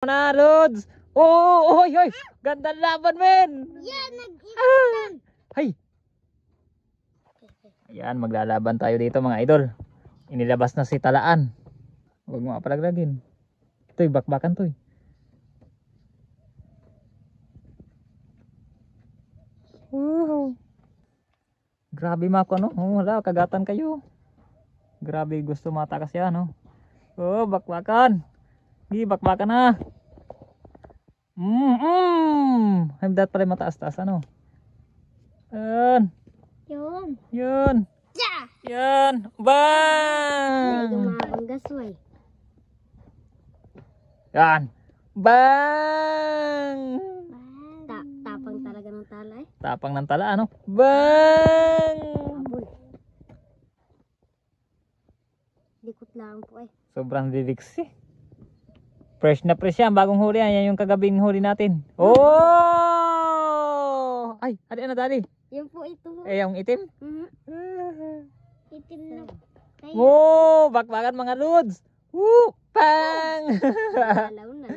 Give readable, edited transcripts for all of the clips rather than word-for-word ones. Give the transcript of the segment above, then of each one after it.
Na, Lods. Oh, oy, oy. Gandang laban, men. Yan, nag-ikutan. Hay. Ayan, maglalaban tayo dito, mga idol. Inilabas na si Talaan. Huwag mo apalaglagin. Toy, bakbakan, toy. Grabe, mako, no? Oh, wala, kagatan kayo. Grabe, gusto matakas yan, no? Oh, bakbakan. Di, bakbakan na. Hagdat pala mataas-taas, ano? Yan. Yun. Ja! Yan. Bang! Gumabang gasway. Yan. Bang! Tapang talaga ng tala eh. Tapang ng tala, ano? Bang! Aboy. Likot lang po eh. Sobrang liliksi. Fresh na fresh yan. Bagong huli yan. Yan yung kagabing huli natin. Oh! Ay, ano na dali? Yan po ito. Eh, yung itim? Itim na. Oh! Bakbakan, mga Lods. Woo! Pang! Nanalaw na.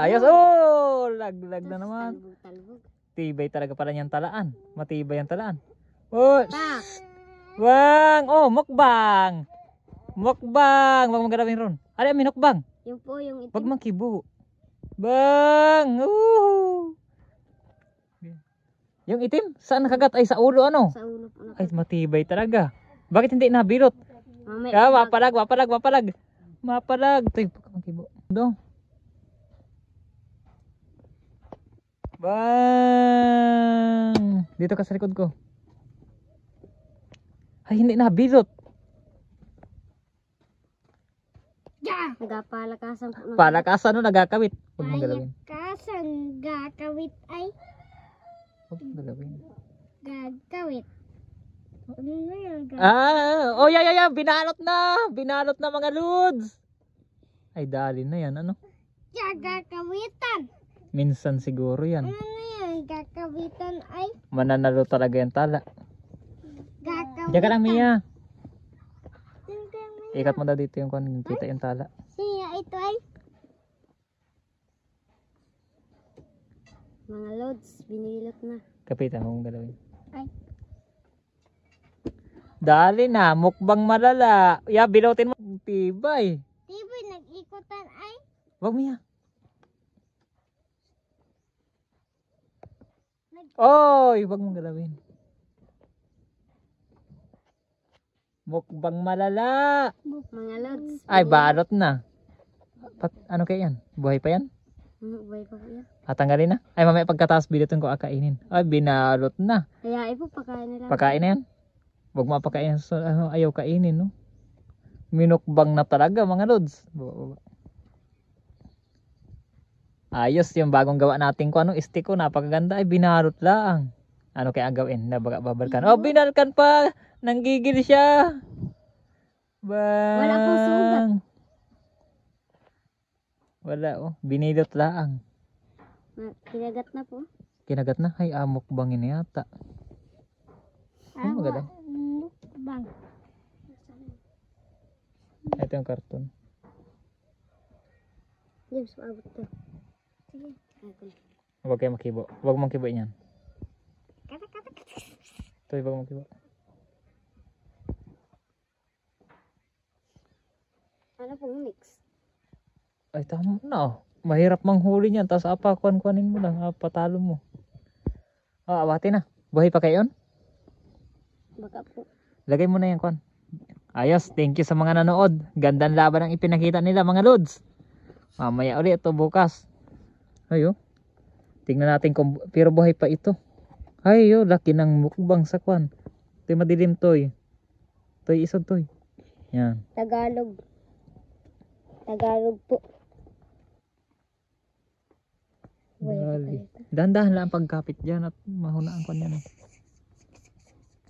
Ayos. Oh! Laglag na naman. Talbog. Tibay talaga pala niyang talaan. Matibay ang talaan. Oh! Pak! Bang! Oh, mukbang! Mukbang! Wag mong galawin ron. Ano yung minukbang? Yung po yung itim. Wag mang kibo. Bang! Yung itim? Saan nakagat? Ay, sa ulo, ano? Sa ulo po na. Ay, matibay talaga. Bakit hindi nabilot? Mamaya. Mapalag. Tay, wag mang kibo. Do. Bang! Dito ka sa likod ko. Ay, hindi nabilot. Nagapalakasan po na. Palakasan, no, nagakawit. Huwag mong galawin. Palakasan gakawit ay Huwag mong galawin. gagawit. Ano na yan? Oh, yeah. Binalot na mga Lods. Ay, dali na yan, ano? Gagawitan. Minsan siguro yan. Ano na yan? Gagawitan ay Mananalo talaga yung tala. gagawitan. Diyan ka lang, Mia. Ikat mo daw dito yung kita yung tala. Siya ito ay mga Lods, binilot na. Kapitan, huwag mong galawin. Ay. Dali na, mukbang malala. Bilotin mo. Tibay. Tibay, nag-ikutan ay Wag, Mia. Oy, wag mong galawin. Mukbang malala. mga Lods. Ay, balot na. Ano kaya yan? Buhay pa yan? Buhay pa po yan. Tanggalin na? Ay, mamaya pagkataas bilutin ko akainin. Ay, binalot na. Kaya po, pagkain nila. Pakain na yan. Huwag mo pakain. So, ayaw kainin, no? Minukbang na talaga, mga Lods. Baba. Ayos yung bagong gawa natin ko. Stick ko, napakaganda. Ay, binalot lang. Ano kaya ang gawin? Babalkan. Oh, binalkan pa. Nanggigil siya. Bang. Wala pong sugat. Wala, oh. Binilot lang. Kinagat na po. Kinagat na. Ay, mukbangin yata. Oh, magaling. Bang. Ito yung karton. James, maabot to. Sige. Huwag kayo makibo. Huwag mong kibo yan. Kata. Ito, huwag mong kibo. Ano pong mix? Ay, tama na, oh. Mahirap manghuli niyan. Tapos kuhanin mo lang. Patalo mo. Oh, awati na. Buhay pa kayo yun? Baka po. Lagay mo na yan, Kwan. Ayos, thank you sa mga nanood. Gandang laban ang ipinakita nila, mga Lods. Mamaya ulit ito bukas. Ayo. Tingnan natin kung pero buhay pa ito. Ayo, laki ng mukbang sa Kwan. Ito yung madilim, toy. Toy, isod, toy. Yan. Tagalog po. Dali. Dahan-dahan lang ang pagkapit dyan at mahunaan ko niyan.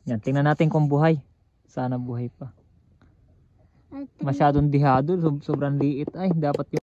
Yan, tingnan natin kung buhay. Sana buhay pa. Masyadong dihado, sobrang liit ay dapat yung